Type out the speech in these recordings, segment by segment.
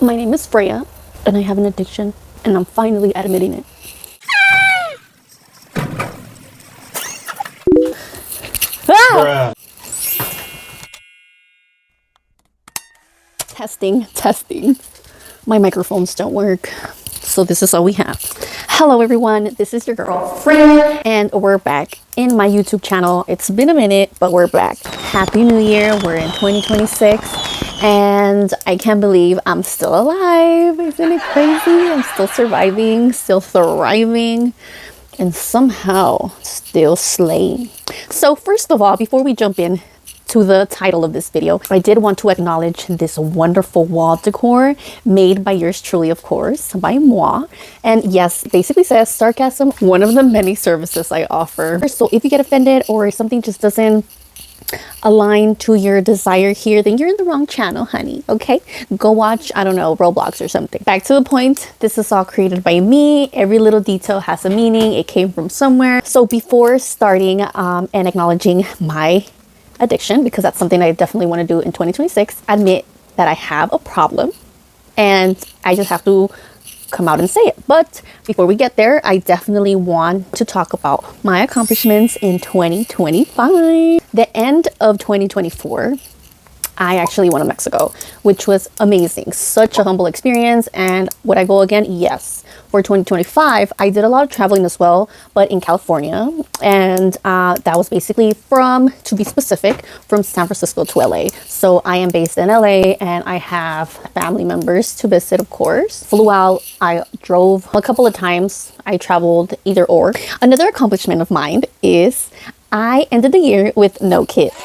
My name is Freya, and I have an addiction, and I'm finally admitting it. Ah! Testing. My microphones don't work, so this is all we have. Hello everyone, this is your girl Freya, and we're back in my YouTube channel. It's been a minute, but we're back. Happy New Year, we're in 2026, and I can't believe I'm still alive. Isn't it crazy? I'm still surviving, still thriving, and somehow still slaying. So first of all, before we jump in to the title of this video, I did want to acknowledge this wonderful wall decor made by yours truly, of course, by moi. And yes, basically says sarcasm, one of the many services I offer. So if you get offended or something just doesn't align to your desire here, then you're in the wrong channel, honey. Okay, go watch, I don't know, Roblox or something. Back to the point, this is all created by me. Every little detail has a meaning. It came from somewhere. So before starting and acknowledging my addiction, because that's something I definitely want to do in 2026, admit that I have a problem and I just have to come out and say it. But before we get there, I definitely want to talk about my accomplishments in 2025. The end of 2024, I actually went to Mexico, which was amazing. Such a humble experience. And would I go again? Yes. For 2025, I did a lot of traveling as well, but in California. And that was basically to be specific, from San Francisco to LA. So I am based in LA and I have family members to visit, of course. Flew out, I drove a couple of times. I traveled either or. Another accomplishment of mine is I ended the year with no kids.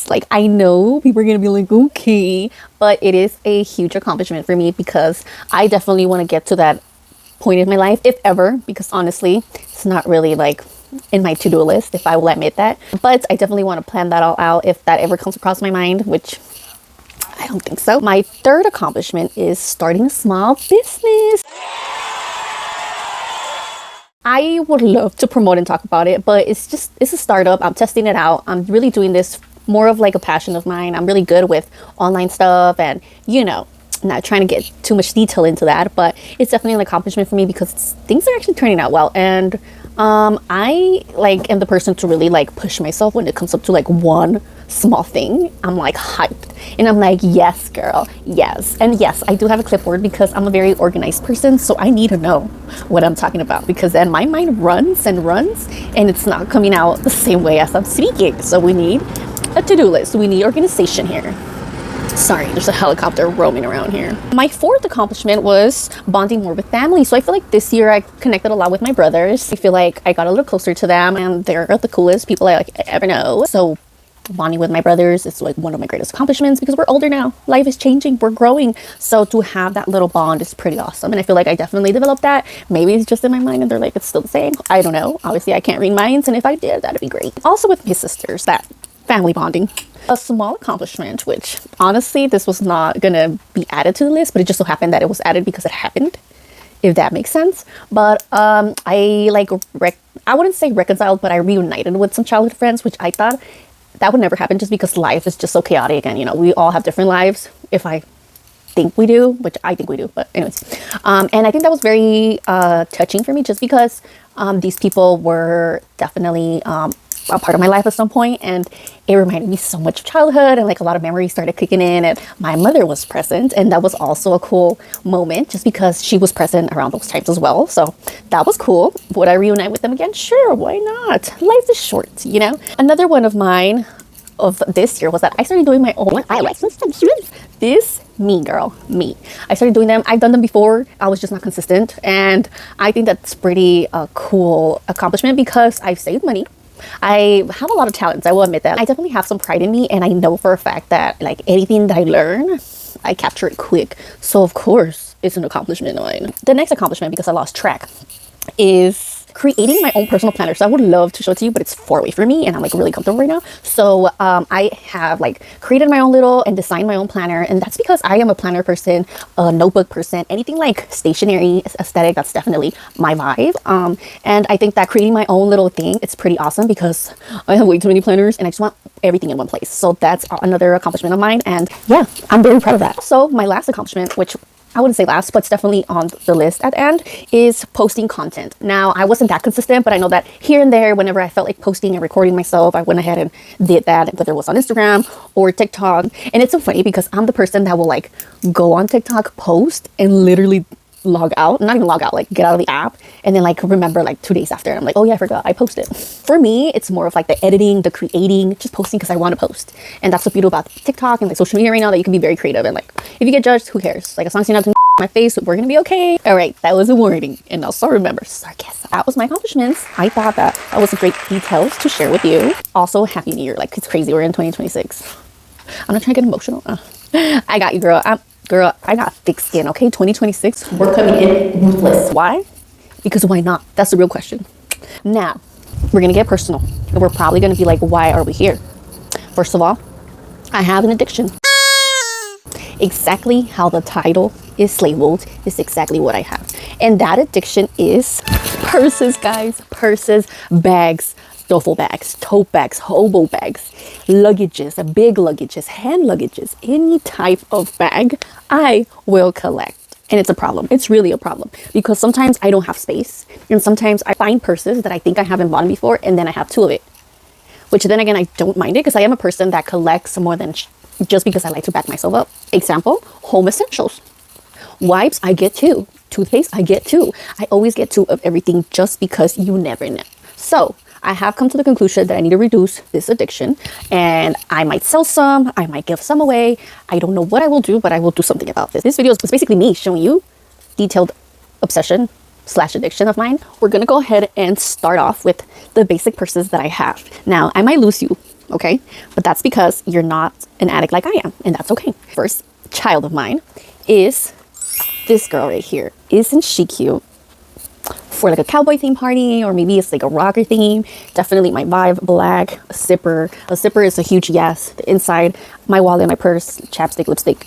Like, I know people are gonna be like, okay, but it is a huge accomplishment for me because I definitely want to get to that point in my life, if ever, because honestly, it's not really like in my to-do list, if I will admit that. But I definitely want to plan that all out if that ever comes across my mind, which I don't think so. My third accomplishment is starting a small business. I would love to promote and talk about it, but it's a startup. I'm testing it out. I'm really doing this more of like a passion of mine. I'm really good with online stuff and, you know, not trying to get too much detail into that, but it's definitely an accomplishment for me because things are actually turning out well. And I like am the person to really like push myself when it comes up to like one small thing. I'm like hyped and I'm like, yes girl, yes. And yes, I do have a clipboard because I'm a very organized person, so I need to know what I'm talking about, because then my mind runs and it's not coming out the same way as I'm speaking. So we need a to-do list. We need organization here. Sorry, there's a helicopter roaming around here. My fourth accomplishment was bonding more with family. So I feel like this year I connected a lot with my brothers. I feel like I got a little closer to them and they're the coolest people I like ever know. So bonding with my brothers is like one of my greatest accomplishments because we're older now. Life is changing, we're growing. So to have that little bond is pretty awesome. And I feel like I definitely developed that. Maybe it's just in my mind and they're like, it's still the same. I don't know. Obviously I can't read minds, and if I did, that'd be great. Also with my sisters, that family bonding. A small accomplishment, which honestly, this was not gonna be added to the list, but it just so happened that it was added because it happened, if that makes sense. But I like, I wouldn't say reconciled, but I reunited with some childhood friends, which I thought that would never happen just because life is just so chaotic. And, you know, we all have different lives. If I think we do, which I think we do, but anyways. And I think that was very touching for me just because these people were definitely a part of my life at some point, and it reminded me so much of childhood, and like a lot of memories started kicking in, and my mother was present, and that was also a cool moment just because she was present around those times as well. So that was cool. Would I reunite with them again? Sure, why not? Life is short, you know. Another one of mine of this year was that I started doing my own highlights extensions. This me girl, me. I started doing them. I've done them before. I was just not consistent, and I think that's pretty cool accomplishment because I've saved money. I have a lot of talents, I will admit that. I definitely have some pride in me, and I know for a fact that like anything that I learn, I capture it quick. So of course, it's an accomplishment of mine. The next accomplishment, because I lost track, is creating my own personal planner. So I would love to show it to you, but it's far away from me and I'm like really comfortable right now. So I have like created my own little and designed my own planner, and that's because I am a planner person, a notebook person, anything like stationery aesthetic, that's definitely my vibe. And I think that creating my own little thing, it's pretty awesome because I have way too many planners and I just want everything in one place. So that's another accomplishment of mine, and yeah, I'm very proud of that. So my last accomplishment, which I wouldn't say last, but it's definitely on the list at the end, is posting content. Now, I wasn't that consistent, but I know that here and there, whenever I felt like posting and recording myself, I went ahead and did that, whether it was on Instagram or TikTok. And it's so funny because I'm the person that will like go on TikTok, post, and literally log out, not even log out, like get out of the app, and then like remember like 2 days after, and I'm like, oh yeah, I forgot I posted. For me, it's more of like the editing, the creating, just posting because I want to post. And that's what's beautiful about TikTok and like social media right now, that you can be very creative, and like if you get judged, who cares? Like as long as you're not doing my face, we're gonna be okay. All right, that was a warning. And also remember, sarcasm. That was my accomplishments. I thought that was great details to share with you. Also, happy new year. Like it's crazy, we're in 2026. I'm not trying to get emotional. I got you, girl. Girl, I got thick skin, okay? 2026, we're coming in ruthless. Why? Because why not? That's the real question. Now, we're gonna get personal. And we're probably gonna be like, why are we here? First of all, I have an addiction. Exactly how the title is labeled is exactly what I have. And that addiction is purses, guys. Purses, bags, duffel bags, tote bags, hobo bags, luggages, big luggages, hand luggages, any type of bag I will collect. And it's a problem. It's really a problem because sometimes I don't have space, and sometimes I find purses that I think I haven't bought before, and then I have two of it, which then again, I don't mind it because I am a person that collects more than just because I like to back myself up. Example, home essentials. Wipes, I get two. Toothpaste, I get two. I always get two of everything just because you never know. So I have come to the conclusion that I need to reduce this addiction, and I might sell some, I might give some away. I don't know what I will do, but I will do something about this. This video is basically me showing you detailed obsession / addiction of mine. We're gonna go ahead and start off with the basic purses that I have. Now, I might lose you, okay? But that's because you're not an addict like I am, and that's okay. First child of mine is this girl right here. Isn't she cute? For like a cowboy theme party, or maybe it's like a rocker theme, definitely my vibe. Black, a zipper. A zipper is a huge yes. The inside, my wallet, my purse, chapstick, lipstick,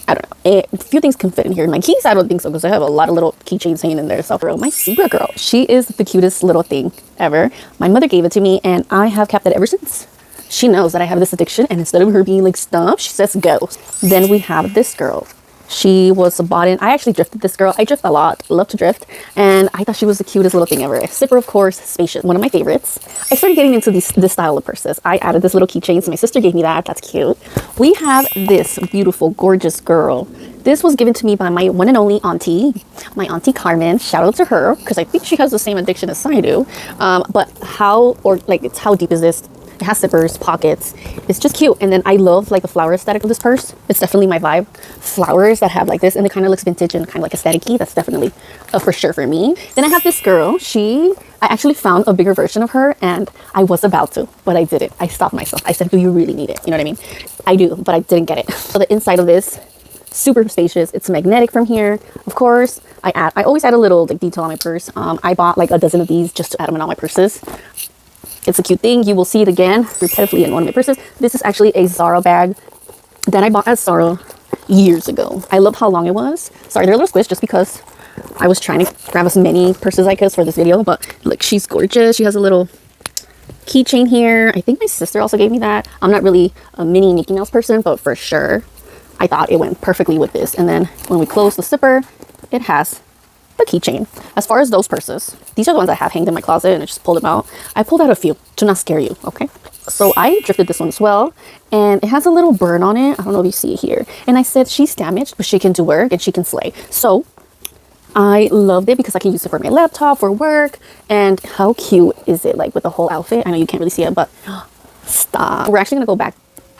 I don't know, a few things can fit in here. My keys, I don't think so, because I have a lot of little keychains hanging in there. So girl, my zebra girl, she is the cutest little thing ever. My mother gave it to me, and I have kept it ever since. She knows that I have this addiction, and instead of her being like, stop, she says go. Then we have this girl. She was bought in. I actually drifted this girl. I drift a lot, love to drift, and I thought she was the cutest little thing ever. Zipper, of course, spacious, one of my favorites. I started getting into this style of purses. I added this little keychain, so my sister gave me that. That's cute. We have this beautiful, gorgeous girl. This was given to me by my one and only auntie, my auntie Carmen. Shout out to her, because I think she has the same addiction as I do. But how deep is this? It has zippers, pockets. It's just cute. And then I love like the flower aesthetic of this purse. It's definitely my vibe. Flowers that have like this, and it kind of looks vintage and kind of like aesthetic-y. That's definitely for sure for me. Then I have this girl. I actually found a bigger version of her, and I was about to, but I didn't. I stopped myself. I said, do you really need it? You know what I mean? I do, but I didn't get it. So the inside of this, super spacious. It's magnetic from here. Of course, I always add a little like detail on my purse. I bought like a dozen of these just to add them in all my purses. It's a cute thing. You will see it again repetitively in one of my purses. This is actually a Zara bag that I bought at Zara years ago. I love how long it was. Sorry, they're a little squished just because I was trying to grab as many purses as I could for this video. But look, she's gorgeous. She has a little keychain here. I think my sister also gave me that. I'm not really a mini Mickey Mouse person, but for sure, I thought it went perfectly with this. And then when we close the zipper, it has the keychain. As far as those purses, these are the ones I have hanged in my closet, and I just pulled them out. I pulled out a few to not scare you, okay? So I drifted this one as well, and it has a little burn on it. I don't know if you see it here. And I said, she's damaged, but she can do work and she can slay. So I loved it because I can use it for my laptop, for work. And how cute is it, like with the whole outfit? I know you can't really see it, but stop. We're actually gonna go back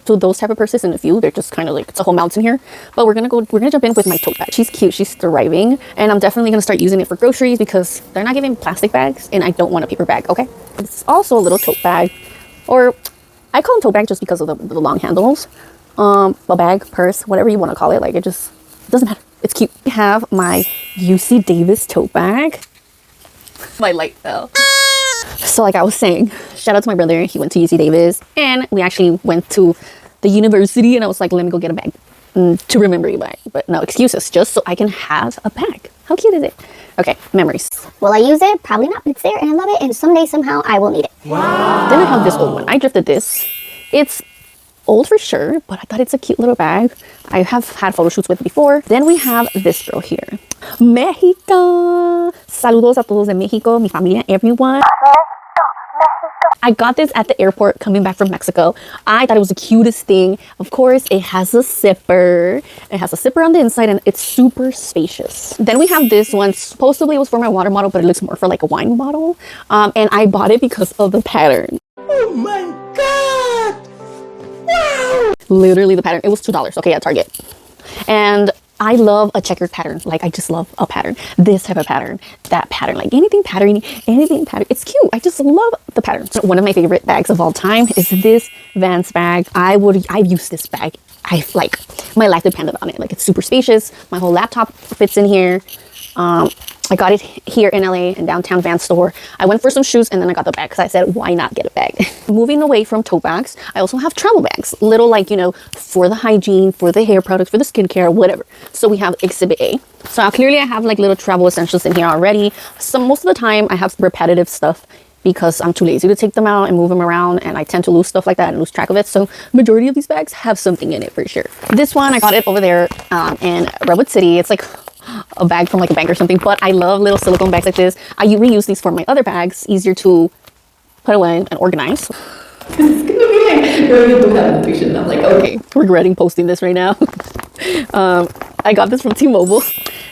to those type of purses in a few. They're just kind of like, it's a whole mountain here, but we're gonna jump in with my tote bag. She's cute, she's thriving, and I'm definitely gonna start using it for groceries because they're not giving plastic bags, and I don't want a paper bag, okay? It's also a little tote bag, or I call them tote bag just because of the long handles. A bag, purse, whatever you want to call it, like it doesn't matter. It's cute. I have my UC Davis tote bag. My light fell. So like I was saying, shout out to my brother. He went to UC Davis and we actually went to the university and I was like, let me go get a bag to remember you by. But no excuses, just so I can have a bag. How cute is it? Okay, memories. Will I use it? Probably not, but it's there and I love it, and someday somehow I will need it. Wow. Then I have this old one. I drifted this. It's old for sure, but I thought it's a cute little bag. I have had photo shoots with it before. Then we have this girl here. Mexico. Saludos a todos de Mexico, mi familia, everyone. I got this at the airport coming back from Mexico. I thought it was the cutest thing. Of course, it has a zipper. It has a zipper on the inside and it's super spacious. Then we have this one. Supposedly it was for my water bottle, but it looks more for like a wine bottle. And I bought it because of the pattern. Oh my God. Wow. Literally the pattern. It was $2, okay, at Target. And I love a checkered pattern. Like, I just love a pattern. This type of pattern, that pattern, like anything patterny, anything pattern. It's cute. I just love the patterns. So one of my favorite bags of all time is this Vans bag. I've used this bag. My life depended on it. Like, it's super spacious. My whole laptop fits in here. I got it here in LA in downtown Vans store. I went for some shoes and then I got the bag because I said, why not get a bag? Moving away from tote bags, I also have travel bags. Little, like, you know, for the hygiene, for the hair products, for the skincare, whatever. So we have Exhibit A. So clearly I have like little travel essentials in here already. So most of the time I have repetitive stuff because I'm too lazy to take them out and move them around, and I tend to lose stuff like that and lose track of it. So majority of these bags have something in it for sure. This one, I got it over there in Redwood City. It's like a bag from like a bank or something, but I love little silicone bags like this. I reuse these for my other bags, easier to put away and organize. It's gonna be like, no, you do have nutrition. I'm like, okay, regretting posting this right now. I got this from T-Mobile.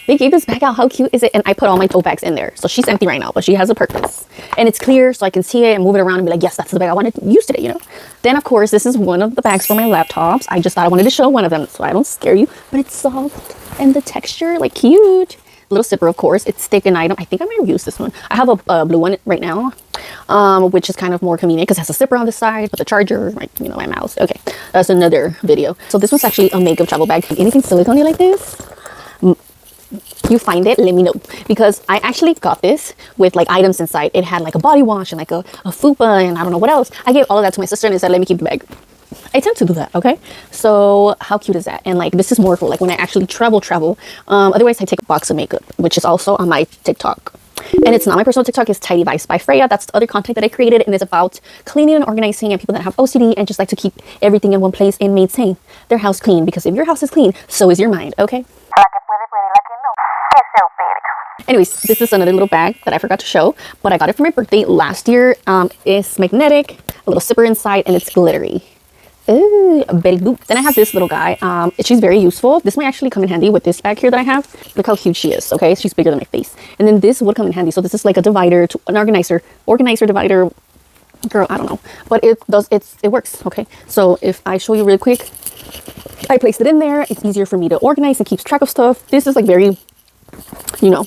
They gave this bag out. How cute is it? And I put all my tote bags in there. So she's empty right now, but she has a purpose. And it's clear, so I can see it and move it around and be like, yes, that's the bag I wanted to use today, you know? Then, of course, this is one of the bags for my laptops. I just thought I wanted to show one of them so I don't scare you. But it's soft and the texture, like, cute. Little zipper, of course. It's thick and item. I think I might use this one. I have a blue one right now, which is kind of more convenient because it has a zipper on the side, but the charger, like, you know, my mouse. Okay, that's another video. So this one's actually a makeup travel bag. Anything silicone like this? You find it, let me know, because I actually got this with like items inside. It had like a body wash and like a fupa and I don't know what else. I gave all of that to my sister and I said, let me keep the bag. I tend to do that, okay? So how cute is that? And like, this is more for like when I actually travel. Otherwise I take a box of makeup, which is also on my TikTok. And it's not my personal TikTok, it's Tidy Vibes by Freya. That's the other content that I created, and it's about cleaning and organizing and people that have OCD and just like to keep everything in one place and maintain their house clean, because if your house is clean, so is your mind, okay? Anyways, this is another little bag that I forgot to show, but I got it for my birthday last year. It's magnetic, a little zipper inside, and it's glittery. Ooh, a Betty Boop. Then I have this little guy. She's very useful. This might actually come in handy with this bag here that I have. Look how cute she is, okay? She's bigger than my face. And then this would come in handy. So this is like a divider, to an organizer, divider, girl, I don't know. But it works, okay? So if I show you real quick, I placed it in there. It's easier for me to organize and keeps track of stuff. This is like very, you know,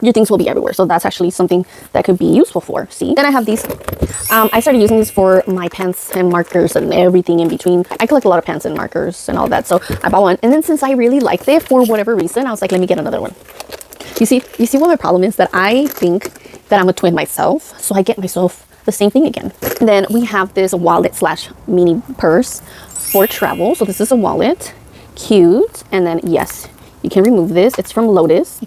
your things will be everywhere. So that's actually something that could be useful for. See? Then I have these. I started using these for my pens and markers and everything in between. I collect a lot of pens and markers and all that. So I bought one. And then since I really liked it for whatever reason, I was like, let me get another one. You see what my problem is? That I think that I'm a twin myself. So I get myself the same thing again. And then we have this wallet slash mini purse for travel. So this is a wallet. Cute. And then, yes, you can remove this. It's from Lotus.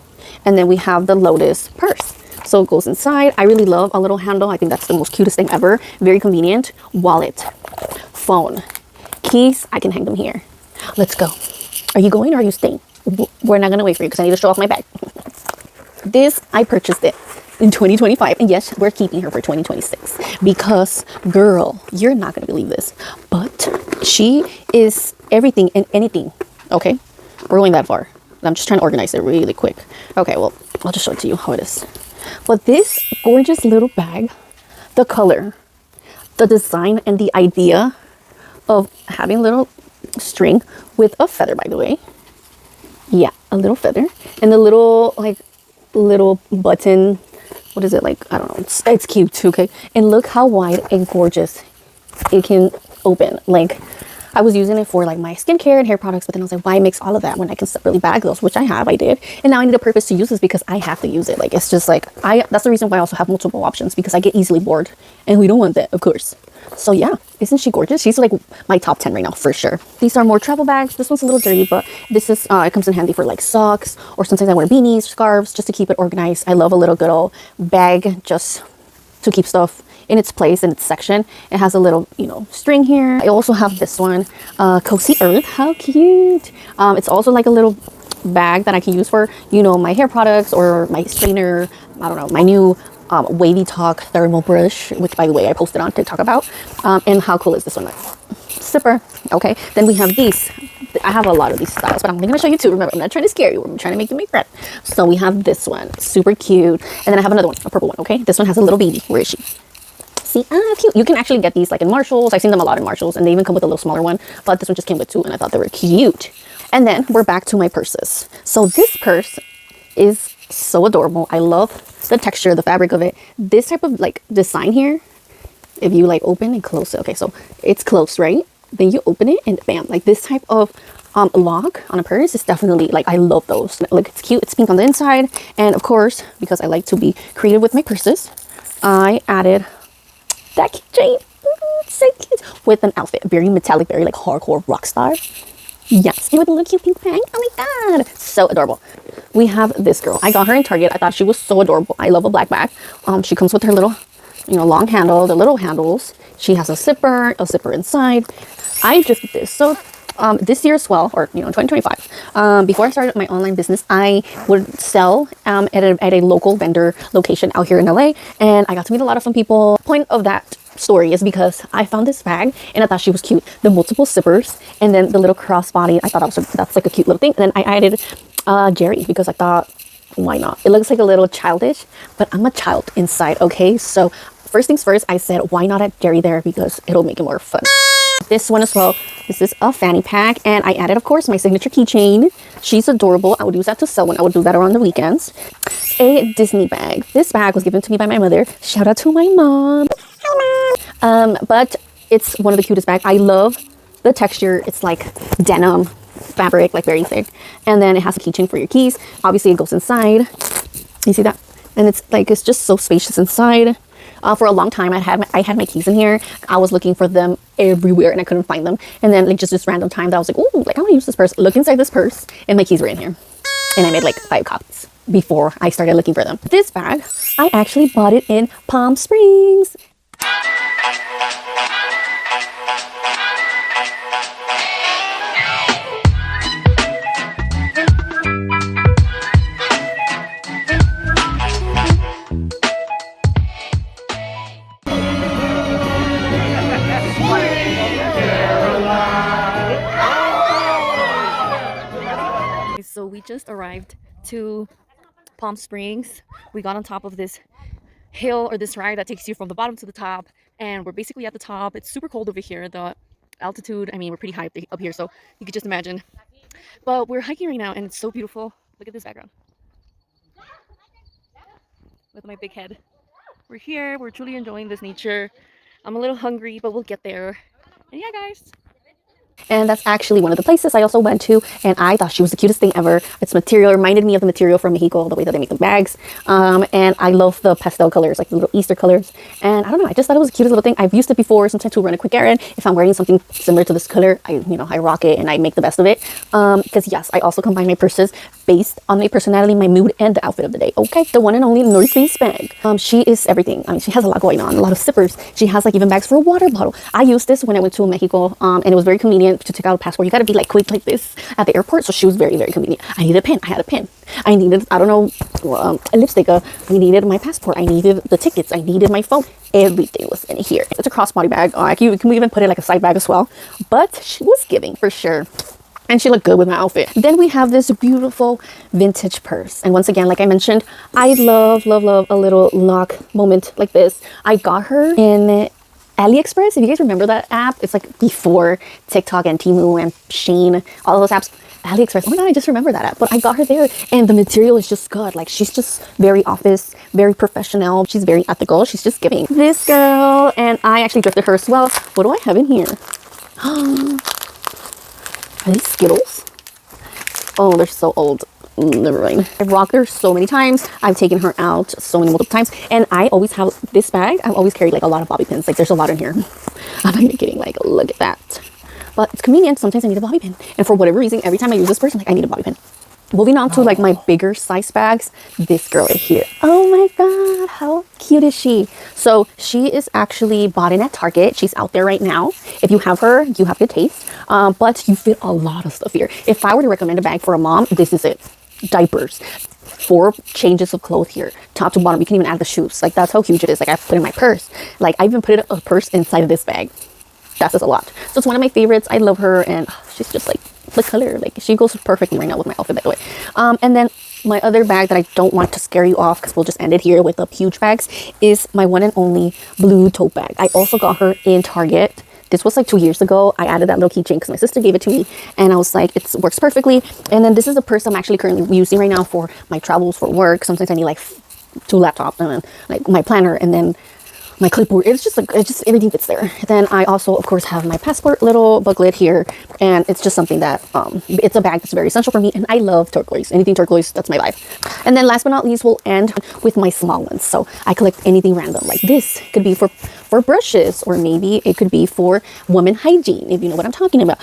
And then we have the Lotus purse. So it goes inside. I really love a little handle. I think that's the most cutest thing ever. Very convenient. Wallet, phone, keys. I can hang them here. Let's go. Are you going or are you staying? We're not going to wait for you because I need to show off my bag. This, I purchased it in 2025. And yes, we're keeping her for 2026 because, girl, you're not going to believe this, but she is everything and anything. Okay, we're going that far. I'm just trying to organize it really quick. Okay, well, I'll just show it to you how it is. But this gorgeous little bag, the color, the design, and the idea of having a little string with a feather, by the way. Yeah, a little feather. And the little, like, little button. What is it? Like, I don't know. It's cute, okay? And look how wide and gorgeous it can open. Like, I was using it for like my skincare and hair products, but then I was like, why mix all of that when I can separately bag those, which I did. And now I need a purpose to use this because I have to use it. Like, it's just like, that's the reason why I also have multiple options, because I get easily bored and we don't want that, of course. So yeah, isn't she gorgeous? She's like my top 10 right now for sure. These are more travel bags. This one's a little dirty, but this is, it comes in handy for like socks, or sometimes I wear beanies, scarves, just to keep it organized. I love a little good old bag just to keep stuff in its place, in its section. It has a little, you know, string here. I also have this one, Cozy Earth. How cute. It's also like a little bag that I can use for, you know, my hair products or my straightener. I don't know, my new Wavy Talk thermal brush, which by the way I posted on TikTok about. And how cool is this one? Zipper. Okay, then we have these. I have a lot of these styles, but I'm going to show you two. Remember, I'm not trying to scare you. I'm trying to make you my friend. So we have this one, super cute. And then I have another one, a purple one. Okay, this one has a little baby. Where is she? See, cute. You can actually get these like in Marshalls. I've seen them a lot in Marshalls, and they even come with a little smaller one, but this one just came with two, and I thought they were cute. And then we're back to my purses. So this purse is so adorable. I love the texture, the fabric of it. This type of like design here, if you like open and close it. Okay, so it's closed, right? Then you open it and bam, like this type of lock on a purse is definitely like, I love those. Like, it's cute. It's pink on the inside, and of course, because I like to be creative with my purses, I added that keychain. So cute, with an outfit, very metallic, very like hardcore rock star. Yes, and with a little cute pink bag. Oh my god, so adorable. We have this girl. I got her in Target. I thought she was so adorable. I love a black bag. She comes with her little, you know, long handle, the little handles. She has a zipper inside. I just did this. So this year as well, or you know, 2025, before I started my online business, I would sell at a local vendor location out here in LA, and I got to meet a lot of fun people. Point of that story is because I found this bag and I thought she was cute. The multiple zippers and then the little crossbody. I thought that's like a cute little thing. And then I added Jerry because I thought, why not? It looks like a little childish, but I'm a child inside. Okay, so first things first, I said, why not add Jerry there, because it'll make it more fun. This one as well, this is a fanny pack, and I added, of course, my signature keychain. She's adorable. I would use that to sell when I would do that around the weekends. A Disney bag. This bag was given to me by my mother. Shout out to my mom. Hi, Mom. But it's one of the cutest bags. I love the texture. It's like denim fabric, like very thick. And then it has a keychain for your keys. Obviously, it goes inside. You see that? And it's like, it's just so spacious inside. For a long time, I had my keys in here. I was looking for them everywhere and I couldn't find them. And then like just this random time that I was like, oh, like I want to use this purse. Look inside this purse, and my keys were in here. And I made like 5 copies before I started looking for them. This bag, I actually bought it in Palm Springs. So we just arrived to Palm Springs. We got on top of this hill, or this ride that takes you from the bottom to the top, and we're basically at the top. It's super cold over here. The altitude, I mean, we're pretty high up here, so you could just imagine. But we're hiking right now, and it's so beautiful. Look at this background with my big head. We're here. We're truly enjoying this nature. I'm a little hungry, but we'll get there. And yeah, guys. And that's actually one of the places I also went to, and I thought she was the cutest thing ever. Its material reminded me of the material from Mexico, the way that they make the bags. And I love the pastel colors, like the little Easter colors. And I don't know, I just thought it was the cutest little thing. I've used it before, sometimes to run a quick errand. If I'm wearing something similar to this color, I rock it and I make the best of it. Because yes, I also combine my purses based on my personality, my mood, and the outfit of the day. Okay, the one and only North Face bag. She is everything. I mean, she has a lot going on, a lot of zippers. She has like even bags for a water bottle. I used this when I went to Mexico, and it was very convenient to take out a passport. You got to be like quick like this at the airport, so she was very, very convenient. I needed a pen. I had a pen. I needed, I don't know, a lipstick. I needed my passport. I needed the tickets. I needed my phone. Everything was in here. It's a crossbody bag. You can even put it like a side bag as well. But she was giving for sure. And she looked good with my outfit. Then we have this beautiful vintage purse. And once again, like I mentioned, I love, love, love a little lock moment like this. I got her in AliExpress. If you guys remember that app, it's like before TikTok and Temu and Shein, all of those apps. AliExpress. Oh my god, I just remember that app. But I got her there, and the material is just good. Like, she's just very office, very professional. She's very ethical. She's just giving. This girl, and I actually thrifted her as well. What do I have in here? Are these Skittles? Oh, they're so old. Never mind. I've rocked her so many times. I've taken her out so many multiple times. And I always have this bag. I've always carried like a lot of bobby pins. Like there's a lot in here. I'm not even kidding. Like, look at that. But it's convenient. Sometimes I need a bobby pin. And for whatever reason, every time I use this purse, I'm like, I need a bobby pin. Moving on to like my bigger size bags, this girl right here. Oh my God, how cute is she? So she is actually bought in at Target. She's out there right now. If you have her, you have good taste. But you fit a lot of stuff here. If I were to recommend a bag for a mom, this is it. Diapers. 4 changes of clothes here, top to bottom. You can even add the shoes. Like that's how huge it is. Like I put it in my purse. Like I even put a purse inside of this bag. That says a lot. So it's one of my favorites. I love her, and she's just like the color. Like she goes perfectly right now with my outfit, by the way. And then my other bag that I don't want to scare you off, because we'll just end it here with the huge bags, is my one and only blue tote bag. I also got her in Target. This was like 2 years ago. I added that little keychain because my sister gave it to me, and I was like, it works perfectly. And then this is a purse I'm actually currently using right now for my travels for work. Sometimes I need like 2 laptops and then like my planner and then my clipboard. It's just like, everything fits there. Then I also of course have my passport little booklet here, and it's just something that it's a bag that's very essential for me, and I love turquoise. Anything turquoise, that's my vibe. And then last but not least, we'll end with my small ones. So I collect anything random. Like this could be for brushes, or maybe it could be for woman hygiene, if you know what I'm talking about.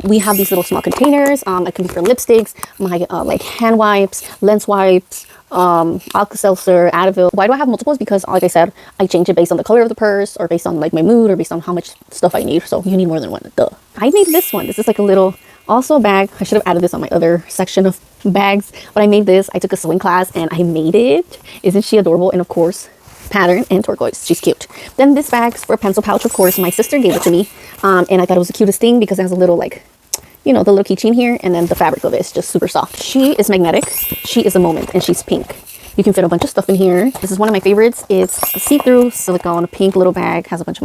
We have these little small containers. It can be for lipsticks, my like hand wipes, lens wipes, Alka-Seltzer, Advil. Why do I have multiples? Because like I said, I change it based on the color of the purse, or based on like my mood, or based on how much stuff I need. So you need more than one. Duh. I made this one. This is like a little, also a bag. I should have added this on my other section of bags, but I made this. I took a sewing class and I made it. Isn't she adorable? And of course, pattern and turquoise. She's cute. Then this bag's for a pencil pouch. Of course, my sister gave it to me, and I thought it was the cutest thing because it has a little like, you know, the little keychain here, and then the fabric of it is just super soft. She is magnetic. She is a moment, and she's pink. You can fit a bunch of stuff in here. This is one of my favorites. It's a see-through silicone pink little bag. Has a bunch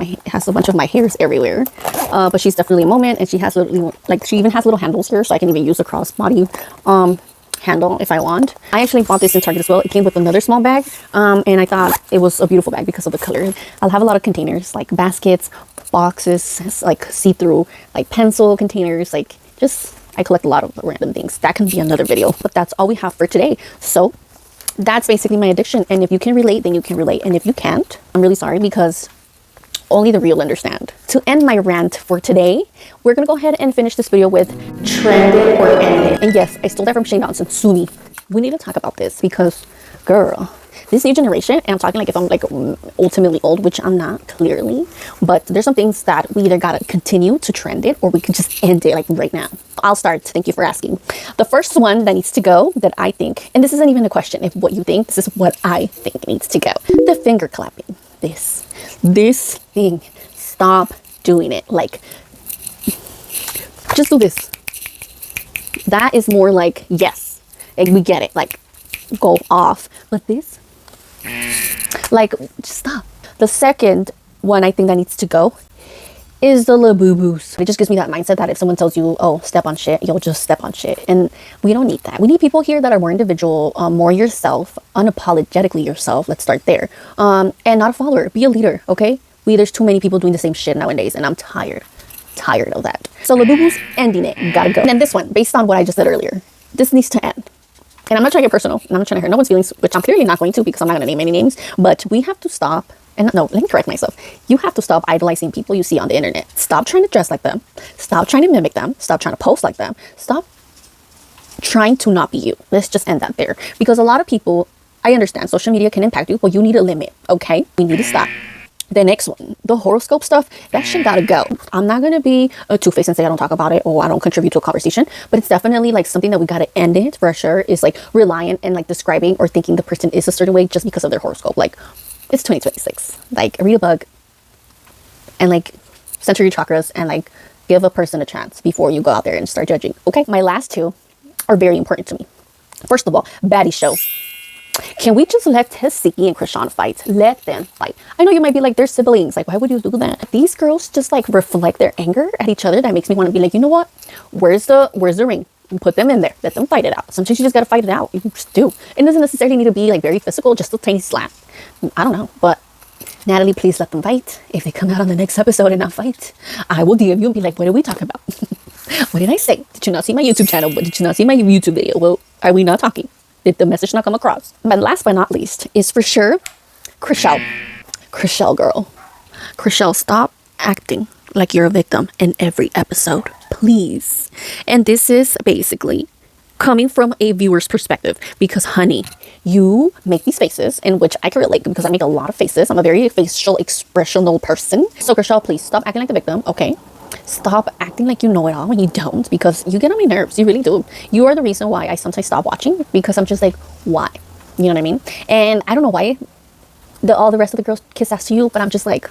of my hairs everywhere. But she's definitely a moment, and she has little, like, she even has little handles here, so I can even use a crossbody handle if I want. I actually bought this in Target as well. It came with another small bag, and I thought it was a beautiful bag because of the color. I'll have a lot of containers, like baskets, boxes, like see-through, like pencil containers, like just, I collect a lot of random things. That can be another video, but that's all we have for today. So that's basically my addiction. And if you can relate, then you can relate. And if you can't, I'm really sorry, because only the real understand. To end my rant for today, we're gonna go ahead and finish this video with trended or ended. And yes, I stole that from Shane Dawson. Sue me. We need to talk about this because, girl, this new generation, and I'm talking like if I'm like ultimately old, which I'm not, clearly, but there's some things that we either gotta continue to trend it, or we could just end it like right now. I'll start. Thank you for asking. The first one that needs to go, that I think, and this isn't even a question if what you think, this is what I think needs to go. The finger clapping. This thing. Stop doing it. Like, just do this. That is more like, yes, like, we get it. Like, go off. But this, like, just stop. The second one I think that needs to go is the Labubu's. It just gives me that mindset that if someone tells you, oh, step on shit, you'll just step on shit. And we don't need that. We need people here that are more individual, more yourself, unapologetically yourself. Let's start there. And not a follower. Be a leader, okay? There's too many people doing the same shit nowadays, and I'm tired of that. So Labubu's ending it. Gotta go. And then this one, based on what I just said earlier, this needs to end. And I'm not trying to get personal. I'm not trying to hurt no one's feelings, which I'm clearly not going to, because I'm not going to name any names. But we have to stop. And no, let me correct myself. You have to stop idolizing people you see on the internet. Stop trying to dress like them. Stop trying to mimic them. Stop trying to post like them. Stop trying to not be you. Let's just end that there. Because a lot of people, I understand social media can impact you, but you need a limit, okay? We need to stop. The next one, the horoscope stuff, that shit gotta go. I'm not gonna be a two-faced and say I don't talk about it or I don't contribute to a conversation, but it's definitely like something that we gotta end it for sure, is like relying and like describing or thinking the person is a certain way just because of their horoscope. Like, it's 2026. Like, read a book and like center your chakras and like give a person a chance before you go out there and start judging, okay? My last two are very important to me. First of all, baddie show. Can we just let Tessie and Krishan fight? Let them fight. I know you might be like, they're siblings. Like, why would you do that? These girls just like reflect their anger at each other. That makes me want to be like, you know what? Where's the ring? Put them in there. Let them fight it out. Sometimes you just got to fight it out. You just do. It doesn't necessarily need to be like very physical, just a tiny slap. I don't know. But Natalie, please let them fight. If they come out on the next episode and not fight, I will DM you and be like, what did we talk about? What did I say? Did you not see my YouTube channel? But did you not see my YouTube video? Well, are we not talking? Did the message not come across? But last but not least is for sure, Chrishell. Chrishell, girl. Chrishell, stop acting like you're a victim in every episode, please. And this is basically coming from a viewer's perspective because, honey, you make these faces in which I can relate because I make a lot of faces. I'm a very facial expressional person. So, Chrishell, please stop acting like the victim, okay? Stop acting like you know it all when you don't, because you get on my nerves. You really do. You are the reason why I sometimes stop watching, because I'm just like, why? You know what I mean? And I don't know why all the rest of the girls kiss ass to you, but I'm just like,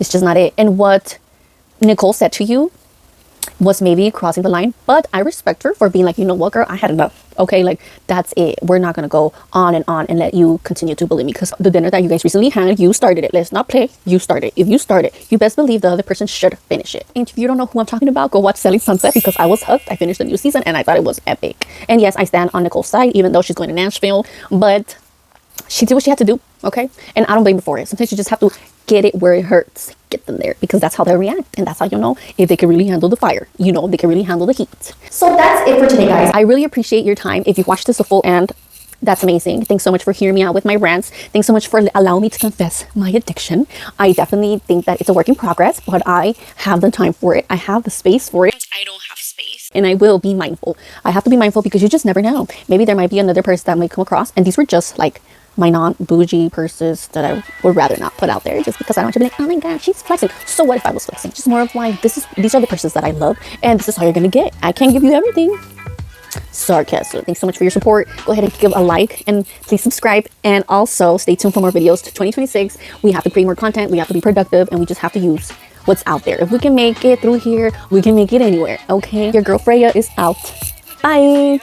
it's just not it. And what Nicole said to you was maybe crossing the line, but I respect her for being like, you know what, girl, I had enough. Okay, like, that's it. We're not gonna go on and let you continue to bully me, because the dinner that you guys recently had, you started it. Let's not play. You started. If you start it, you best believe the other person should finish it. And if you don't know who I'm talking about, go watch Selling Sunset, because I was hooked. I finished the new season and I thought it was epic. And yes, I stand on Nicole's side, even though she's going to Nashville, but she did what she had to do, okay? And I don't blame her for it. Sometimes you just have to get it where it hurts. Get them there, because that's how they react. And that's how you know if they can really handle the fire. You know, they can really handle the heat. So that's it for today, guys. I really appreciate your time. If you watched this to full end, that's amazing. Thanks so much for hearing me out with my rants. Thanks so much for allowing me to confess my addiction. I definitely think that it's a work in progress, but I have the time for it. I have the space for it. I don't have space. And I will be mindful. I have to be mindful because you just never know. Maybe there might be another person that might come across, and these were just like my non-bougie purses that I would rather not put out there, just because I don't want to be like, oh my god, she's flexing. So what if I was flexing? Just more of like, these are the purses that I love, and this is how you're gonna get. I can't give you everything. Sarcasm. Thanks so much for your support. Go ahead and give a like, and please subscribe, and also stay tuned for more videos. 2026, we have to create more content, we have to be productive, and we just have to use what's out there. If we can make it through here, we can make it anywhere, okay? Your girl Freya is out. Bye.